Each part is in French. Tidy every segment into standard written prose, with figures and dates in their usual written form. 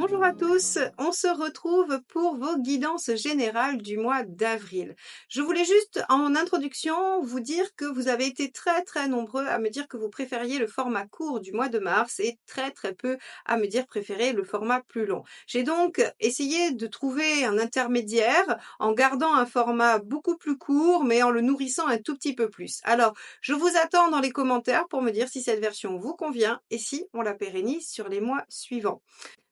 Bonjour à tous, on se retrouve pour vos guidances générales du mois d'avril. Je voulais juste en introduction vous dire que vous avez été très nombreux à me dire que vous préfériez le format court du mois de mars et très peu à me dire préférer le format plus long. J'ai donc essayé de trouver un intermédiaire en gardant un format beaucoup plus court mais en le nourrissant un tout petit peu plus. Alors, je vous attends dans les commentaires pour me dire si cette version vous convient et si on la pérennise sur les mois suivants.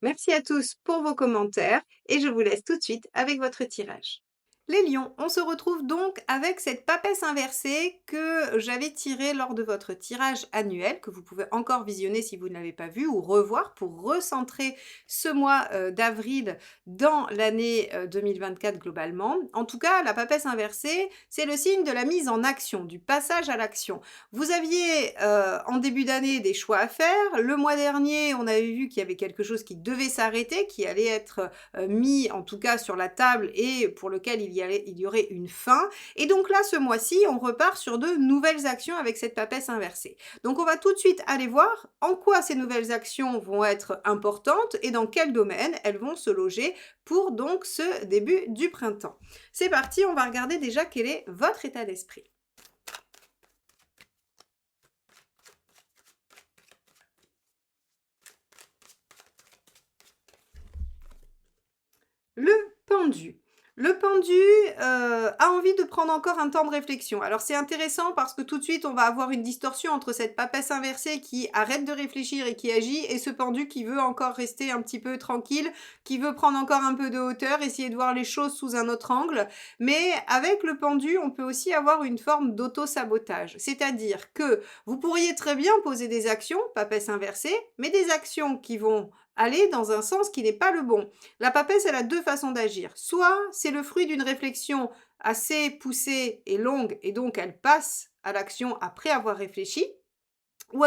Merci à tous pour vos commentaires et je vous laisse tout de suite avec votre tirage. Les lions, on se retrouve donc avec cette papesse inversée que j'avais tirée lors de votre tirage annuel, que vous pouvez encore visionner si vous ne l'avez pas vu ou revoir pour recentrer ce mois d'avril dans l'année 2024 globalement. En tout cas, la papesse inversée, c'est le signe de la mise en action, du passage à l'action. Vous aviez en début d'année des choix à faire. Le mois dernier, on avait vu qu'il y avait quelque chose qui devait s'arrêter, qui allait être mis en tout cas sur la table et pour lequel il y aurait une fin. Et donc là, ce mois-ci, on repart sur de nouvelles actions avec cette papesse inversée. Donc on va tout de suite aller voir en quoi ces nouvelles actions vont être importantes et dans quel domaine elles vont se loger pour donc ce début du printemps. C'est parti, on va regarder déjà quel est votre état d'esprit. Le pendu. Le pendu a envie de prendre encore un temps de réflexion. Alors c'est intéressant parce que tout de suite on va avoir une distorsion entre cette papesse inversée qui arrête de réfléchir et qui agit et ce pendu qui veut encore rester un petit peu tranquille, qui veut prendre encore un peu de hauteur, essayer de voir les choses sous un autre angle. Mais avec le pendu, on peut aussi avoir une forme d'auto-sabotage. C'est-à-dire que vous pourriez très bien poser des actions, papesse inversée, mais des actions qui vont aller dans un sens qui n'est pas le bon. La papesse, elle a deux façons d'agir. Soit c'est le fruit d'une réflexion assez poussée et longue, et donc elle passe à l'action après avoir réfléchi, ou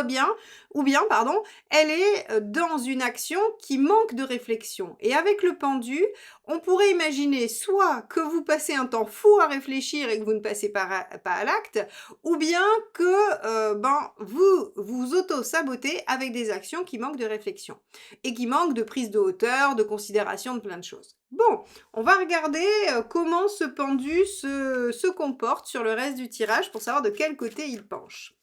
bien, pardon, elle est dans une action qui manque de réflexion. Et avec le pendu, on pourrait imaginer soit que vous passez un temps fou à réfléchir et que vous ne passez pas à l'acte, ou bien que vous vous auto-sabotez avec des actions qui manquent de réflexion et qui manquent de prise de hauteur, de considération de plein de choses. Bon, on va regarder comment ce pendu se comporte sur le reste du tirage pour savoir de quel côté il penche.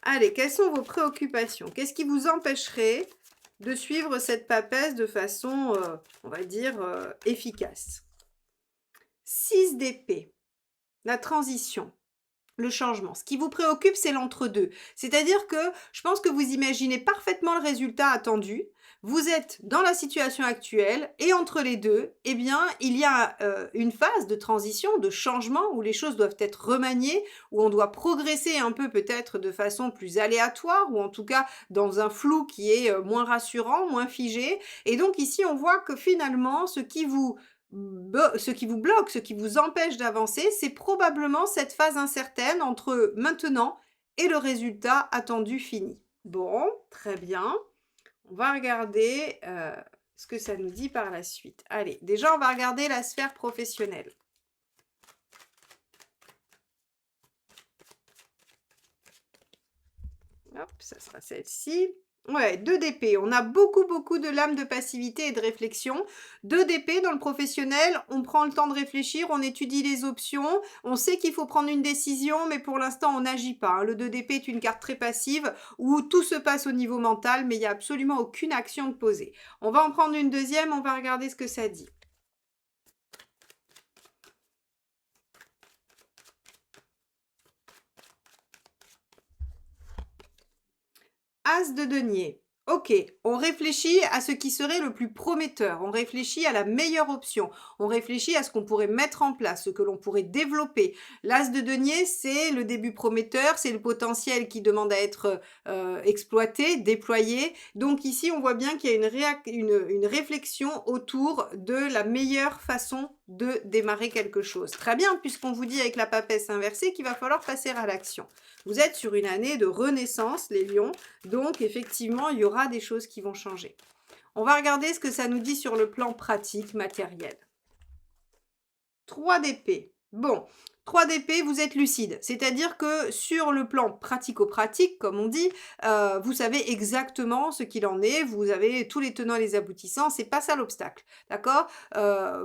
Allez, quelles sont vos préoccupations? Qu'est-ce qui vous empêcherait de suivre cette papesse de façon, on va dire, efficace? 6 d'épée, la transition, le changement. Ce qui vous préoccupe, c'est l'entre-deux. C'est-à-dire que je pense que vous imaginez parfaitement le résultat attendu. Vous êtes dans la situation actuelle et entre les deux, eh bien, il y a une phase de transition, de changement où les choses doivent être remaniées, où on doit progresser un peu peut-être de façon plus aléatoire ou en tout cas dans un flou qui est moins rassurant, moins figé. Et donc ici, on voit que finalement, ce qui vous bloque, ce qui vous empêche d'avancer, c'est probablement cette phase incertaine entre maintenant et le résultat attendu fini. Bon, très bien. On va regarder ce que ça nous dit par la suite. Allez, déjà, on va regarder la sphère professionnelle. Hop, ça sera celle-ci. Ouais, 2 d'épée. On a beaucoup de lames de passivité et de réflexion. 2 d'épée dans le professionnel, on prend le temps de réfléchir, on étudie les options, on sait qu'il faut prendre une décision, mais pour l'instant, on n'agit pas, hein. Le 2 d'épée est une carte très passive où tout se passe au niveau mental, mais il n'y a absolument aucune action de poser. On va en prendre une deuxième, on va regarder ce que ça dit. As de denier. Ok, on réfléchit à ce qui serait le plus prometteur, on réfléchit à la meilleure option, on réfléchit à ce qu'on pourrait mettre en place, ce que l'on pourrait développer. L'as de denier, c'est le début prometteur, c'est le potentiel qui demande à être exploité, déployé. Donc ici, on voit bien qu'il y a une réflexion autour de la meilleure façon de démarrer quelque chose. Très bien, puisqu'on vous dit avec la papesse inversée qu'il va falloir passer à l'action. Vous êtes sur une année de renaissance, les lions, donc effectivement, il y aura des choses qui vont changer. On va regarder ce que ça nous dit sur le plan pratique, matériel. 3 d'épée. Bon, 3 d'épée, vous êtes lucide. C'est-à-dire que sur le plan pratico-pratique, comme on dit, vous savez exactement ce qu'il en est, vous avez tous les tenants et les aboutissants, c'est pas ça l'obstacle, d'accord?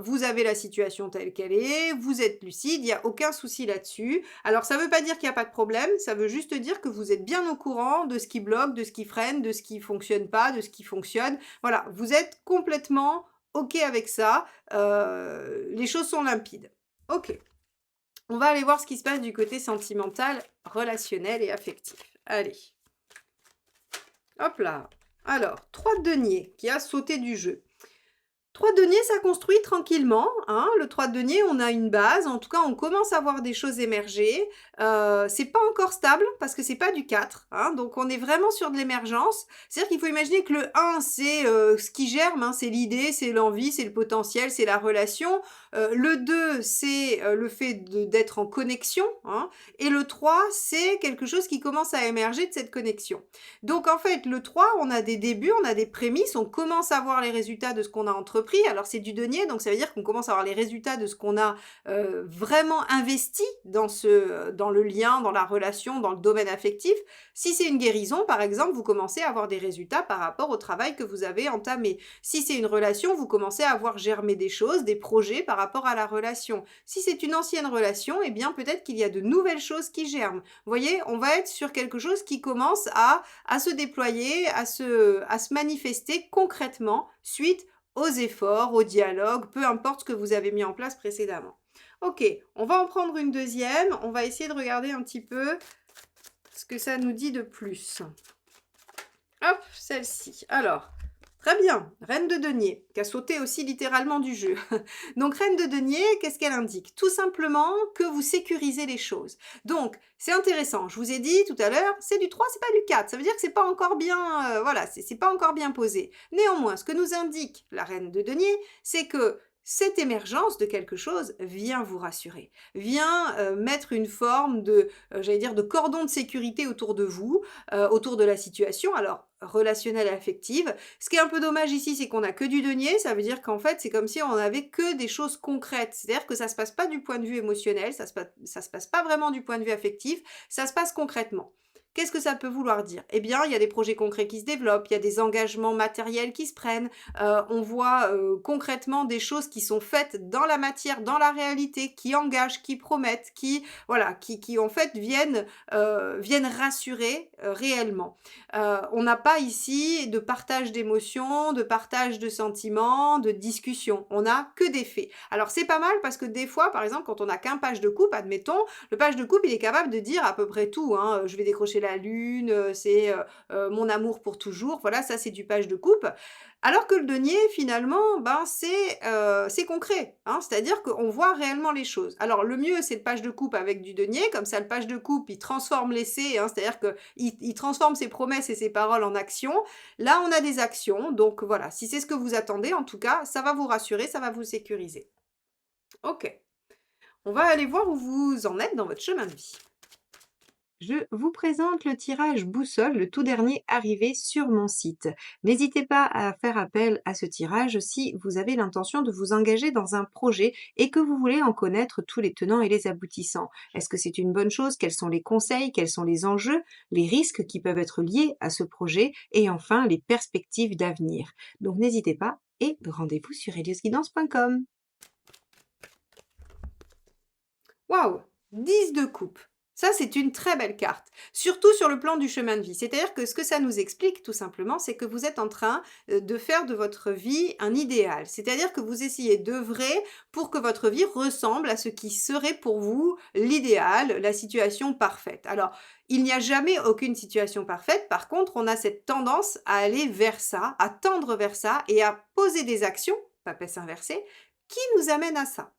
Vous avez la situation telle qu'elle est, vous êtes lucide, il y a aucun souci là-dessus. Alors ça veut pas dire qu'il y a pas de problème, ça veut juste dire que vous êtes bien au courant de ce qui bloque, de ce qui freine, de ce qui fonctionne pas, de ce qui fonctionne. Voilà, vous êtes complètement OK avec ça, les choses sont limpides. OK. On va aller voir ce qui se passe du côté sentimental, relationnel et affectif. Allez, hop là. Alors, 3 de denier qui a sauté du jeu. 3 de denier, ça construit tranquillement, hein. Le 3 de denier, on a une base, en tout cas, on commence à voir des choses émerger. C'est pas encore stable parce que c'est pas du 4, hein, donc on est vraiment sur de l'émergence. C'est-à-dire qu'il faut imaginer que le 1, c'est, ce qui germe, hein, c'est l'idée, c'est l'envie, c'est le potentiel, c'est la relation. Le 2, c'est, le fait d'être en connexion, hein, et le 3, c'est quelque chose qui commence à émerger de cette connexion. Donc en fait, le 3, on a des débuts, on a des prémices, on commence à voir les résultats de ce qu'on a entrepris. Alors c'est du denier, donc ça veut dire qu'on commence à voir les résultats de ce qu'on a vraiment investi dans le lien, dans la relation, dans le domaine affectif. Si c'est une guérison, par exemple, vous commencez à avoir des résultats par rapport au travail que vous avez entamé. Si c'est une relation, vous commencez à voir germer des choses, des projets par rapport à la relation. Si c'est une ancienne relation, eh bien peut-être qu'il y a de nouvelles choses qui germent. Vous voyez, on va être sur quelque chose qui commence à se déployer, à se manifester concrètement suite aux efforts, au dialogue, peu importe ce que vous avez mis en place précédemment. Ok, on va en prendre une deuxième, on va essayer de regarder un petit peu ce que ça nous dit de plus. Hop, celle-ci. Alors, très bien, Reine de denier, qui a sauté aussi littéralement du jeu. Donc, Reine de denier, qu'est-ce qu'elle indique? Tout simplement que vous sécurisez les choses. Donc, c'est intéressant. Je vous ai dit tout à l'heure, c'est du 3, c'est pas du 4. Ça veut dire que c'est pas encore bien, voilà, c'est pas encore bien posé. Néanmoins, ce que nous indique la Reine de denier, c'est que cette émergence de quelque chose vient vous rassurer, vient mettre une forme de, j'allais dire, de cordon de sécurité autour de vous, autour de la situation. Alors, relationnelle et affective. Ce qui est un peu dommage ici, c'est qu'on n'a que du denier. Ça veut dire qu'en fait, c'est comme si on n'avait que des choses concrètes. C'est-à-dire que ça se passe pas du point de vue émotionnel, ça se passe pas vraiment du point de vue affectif, ça se passe concrètement. Qu'est-ce que ça peut vouloir dire? Eh bien, il y a des projets concrets qui se développent, il y a des engagements matériels qui se prennent, on voit concrètement des choses qui sont faites dans la matière, dans la réalité, qui engagent, qui promettent, qui, voilà, qui en fait viennent rassurer réellement. On n'a pas ici de partage d'émotions, de partage de sentiments, de discussion. On n'a que des faits. Alors c'est pas mal parce que des fois, par exemple, quand on n'a qu'un page de coupe, admettons, le page de coupe, il est capable de dire à peu près tout, hein. Je vais décrocher la lune, c'est mon amour pour toujours. Voilà, ça c'est du page de coupe. Alors que le denier, finalement, ben, c'est concret, hein, c'est-à-dire qu'on voit réellement les choses. Alors le mieux, c'est le page de coupe avec du denier, comme ça le page de coupe, il transforme l'essai, hein, c'est-à-dire qu'il transforme ses promesses et ses paroles en actions. Là, on a des actions, donc voilà, si c'est ce que vous attendez, en tout cas, ça va vous rassurer, ça va vous sécuriser. Ok, on va aller voir où vous en êtes dans votre chemin de vie. Je vous présente le tirage boussole, le tout dernier arrivé sur mon site. N'hésitez pas à faire appel à ce tirage si vous avez l'intention de vous engager dans un projet et que vous voulez en connaître tous les tenants et les aboutissants. Est-ce que c'est une bonne chose? Quels sont les conseils? Quels sont les enjeux? Les risques qui peuvent être liés à ce projet? Et enfin, les perspectives d'avenir. Donc n'hésitez pas et rendez-vous sur heliosguidance.com. Waouh! 10 de coupe. Ça, c'est une très belle carte, surtout sur le plan du chemin de vie. C'est-à-dire que ce que ça nous explique, tout simplement, c'est que vous êtes en train de faire de votre vie un idéal. C'est-à-dire que vous essayez d'œuvrer pour que votre vie ressemble à ce qui serait pour vous l'idéal, la situation parfaite. Alors, il n'y a jamais aucune situation parfaite. Par contre, on a cette tendance à aller vers ça, à tendre vers ça et à poser des actions, papesse inversée, qui nous amènent à ça.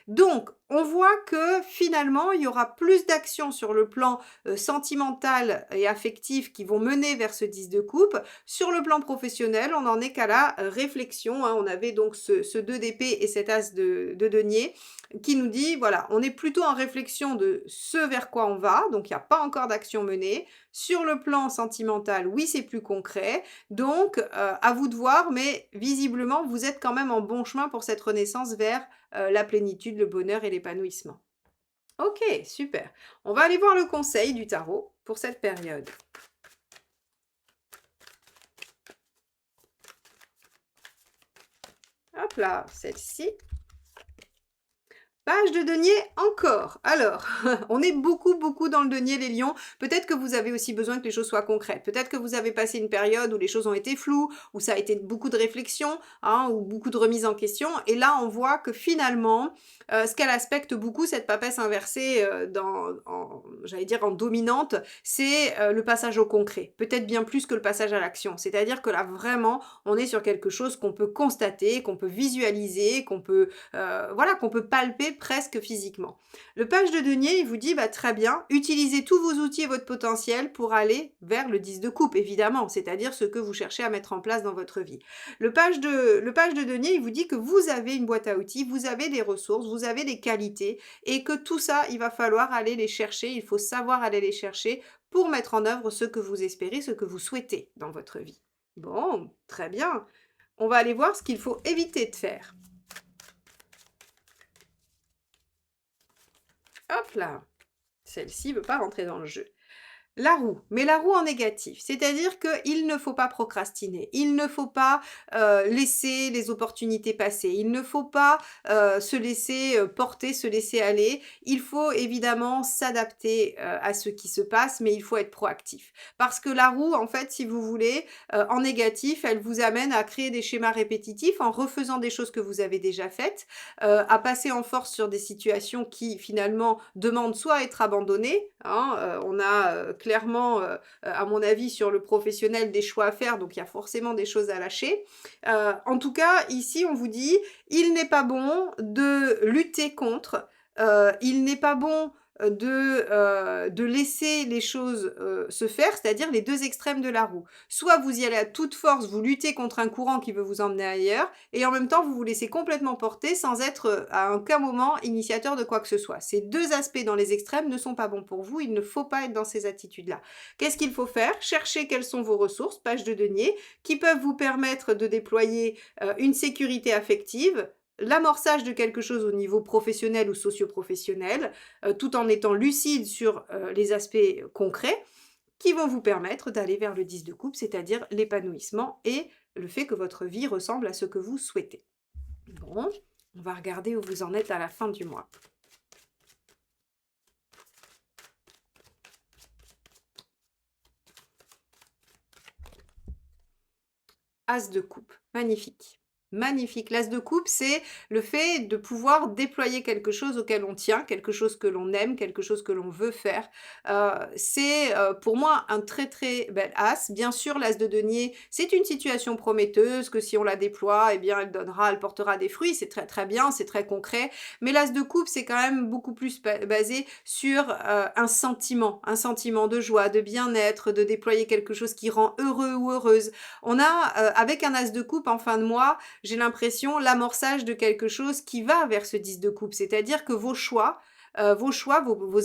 Donc, on voit que finalement, il y aura plus d'actions sur le plan sentimental et affectif qui vont mener vers ce 10 de coupe. Sur le plan professionnel, on n'en est qu'à la réflexion, hein. On avait donc ce 2 d'épée et cet as de denier qui nous dit, voilà, on est plutôt en réflexion de ce vers quoi on va, donc il n'y a pas encore d'action menée. Sur le plan sentimental, oui, c'est plus concret, donc à vous de voir, mais visiblement, vous êtes quand même en bon chemin pour cette renaissance vers la plénitude, le bonheur et l'épanouissement. OK, super. On va aller voir le conseil du tarot pour cette période. Hop là, celle-ci. Page de denier encore. Alors, on est beaucoup, beaucoup dans le denier, les lions. Peut-être que vous avez aussi besoin que les choses soient concrètes. Peut-être que vous avez passé une période où les choses ont été floues, où ça a été beaucoup de réflexion, hein, ou beaucoup de remise en question. Et là, on voit que finalement, ce qu'elle aspecte beaucoup, cette papesse inversée, j'allais dire en dominante, c'est le passage au concret. Peut-être bien plus que le passage à l'action. C'est-à-dire que là, vraiment, on est sur quelque chose qu'on peut constater, qu'on peut visualiser, voilà, qu'on peut palper presque physiquement. Le page de denier, il vous dit, bah, très bien, utilisez tous vos outils et votre potentiel pour aller vers le 10 de coupe, évidemment, c'est-à-dire ce que vous cherchez à mettre en place dans votre vie. Le page de denier, il vous dit que vous avez une boîte à outils, vous avez des ressources, vous avez des qualités, et que tout ça, il va falloir aller les chercher, il faut savoir aller les chercher pour mettre en œuvre ce que vous espérez, ce que vous souhaitez dans votre vie. Bon, très bien. On va aller voir ce qu'il faut éviter de faire. Hop là, celle-ci ne veut pas rentrer dans le jeu. La roue, mais la roue en négatif, c'est-à-dire qu'il ne faut pas procrastiner, il ne faut pas laisser les opportunités passer, il ne faut pas se laisser porter, se laisser aller, il faut évidemment s'adapter à ce qui se passe, mais il faut être proactif. Parce que la roue, en fait, si vous voulez, en négatif, elle vous amène à créer des schémas répétitifs en refaisant des choses que vous avez déjà faites, à passer en force sur des situations qui finalement demandent soit à être abandonnées, hein, on a clairement, à mon avis, sur le professionnel des choix à faire, donc il y a forcément des choses à lâcher. En tout cas, ici, on vous dit, il n'est pas bon de lutter contre, il n'est pas bon de laisser les choses se faire, c'est-à-dire les deux extrêmes de la roue. Soit vous y allez à toute force, vous luttez contre un courant qui veut vous emmener ailleurs, et en même temps, vous vous laissez complètement porter sans être à aucun moment initiateur de quoi que ce soit. Ces deux aspects dans les extrêmes ne sont pas bons pour vous, il ne faut pas être dans ces attitudes-là. Qu'est-ce qu'il faut faire? Chercher quelles sont vos ressources, page de denier, qui peuvent vous permettre de déployer une sécurité affective, l'amorçage de quelque chose au niveau professionnel ou socio-professionnel, tout en étant lucide sur les aspects concrets, qui vont vous permettre d'aller vers le 10 de coupe, c'est-à-dire l'épanouissement et le fait que votre vie ressemble à ce que vous souhaitez. Bon, on va regarder où vous en êtes à la fin du mois. As de coupe, magnifique. Magnifique. L'as de coupe, c'est le fait de pouvoir déployer quelque chose auquel on tient, quelque chose que l'on aime, quelque chose que l'on veut faire. C'est, pour moi un très, très bel as. Bien sûr, l'as de denier, c'est une situation prometteuse que si on la déploie, eh bien, elle portera des fruits. C'est très, très bien, c'est très concret. Mais l'as de coupe, c'est quand même beaucoup plus basé sur, un sentiment de joie, de bien-être, de déployer quelque chose qui rend heureux ou heureuse. On a, avec un as de coupe en fin de mois, j'ai l'impression, l'amorçage de quelque chose qui va vers ce 10 de coupe. C'est-à-dire que vos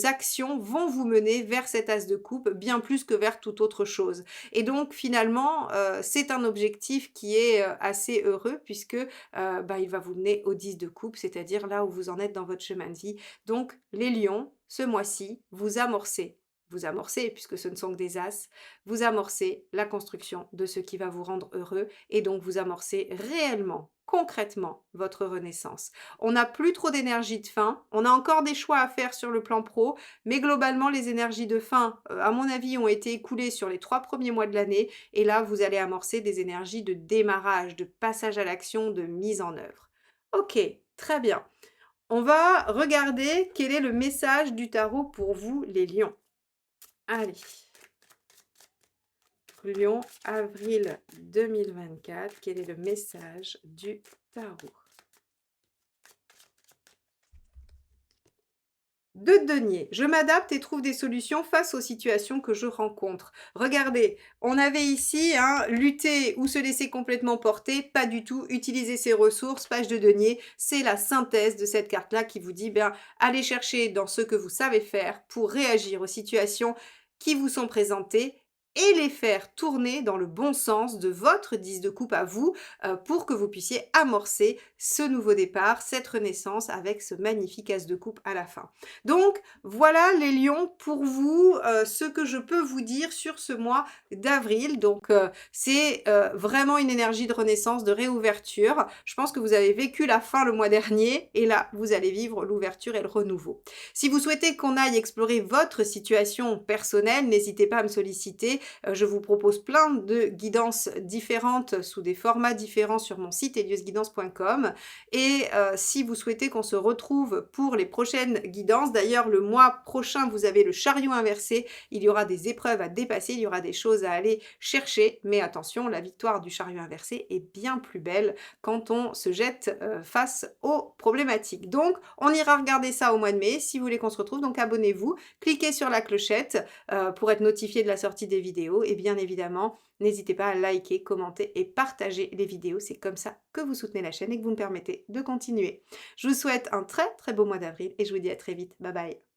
actions vont vous mener vers cet as de coupe bien plus que vers toute autre chose. Et donc finalement, c'est un objectif qui est assez heureux puisque bah, il va vous mener au 10 de coupe, c'est-à-dire là où vous en êtes dans votre chemin de vie. Donc les lions, ce mois-ci, vous amorcez, puisque ce ne sont que des as, vous amorcez la construction de ce qui va vous rendre heureux et donc vous amorcez réellement, concrètement, votre renaissance. On n'a plus trop d'énergie de fin, on a encore des choix à faire sur le plan pro, mais globalement, les énergies de fin, à mon avis, ont été écoulées sur les 3 premiers mois de l'année et là, vous allez amorcer des énergies de démarrage, de passage à l'action, de mise en œuvre. OK, très bien. On va regarder quel est le message du tarot pour vous, les lions. Allez. Lion, avril 2024, quel est le message du tarot? De denier, je m'adapte et trouve des solutions face aux situations que je rencontre. Regardez, on avait ici lutter ou se laisser complètement porter, pas du tout, utiliser ses ressources, page de denier, c'est la synthèse de cette carte-là qui vous dit, bien, allez chercher dans ce que vous savez faire pour réagir aux situations qui vous sont présentées et les faire tourner dans le bon sens de votre 10 de coupe à vous, pour que vous puissiez amorcer ce nouveau départ, cette renaissance avec ce magnifique as de coupe à la fin. Donc voilà les lions pour vous, ce que je peux vous dire sur ce mois d'avril. Donc c'est, vraiment une énergie de renaissance, de réouverture. Je pense que vous avez vécu la fin le mois dernier et là, vous allez vivre l'ouverture et le renouveau. Si vous souhaitez qu'on aille explorer votre situation personnelle, n'hésitez pas à me solliciter. Je vous propose plein de guidances différentes sous des formats différents sur mon site eliosguidance.com et si vous souhaitez qu'on se retrouve pour les prochaines guidances, d'ailleurs le mois prochain vous avez le chariot inversé, il y aura des épreuves à dépasser, il y aura des choses à aller chercher, mais attention, la victoire du chariot inversé est bien plus belle quand on se jette face aux problématiques. Donc on ira regarder ça au mois de mai, si vous voulez qu'on se retrouve, donc abonnez-vous, cliquez sur la clochette pour être notifié de la sortie des vidéos et bien évidemment, n'hésitez pas à liker, commenter et partager les vidéos. C'est comme ça que vous soutenez la chaîne et que vous me permettez de continuer. Je vous souhaite un très très beau mois d'avril et je vous dis à très vite. Bye bye.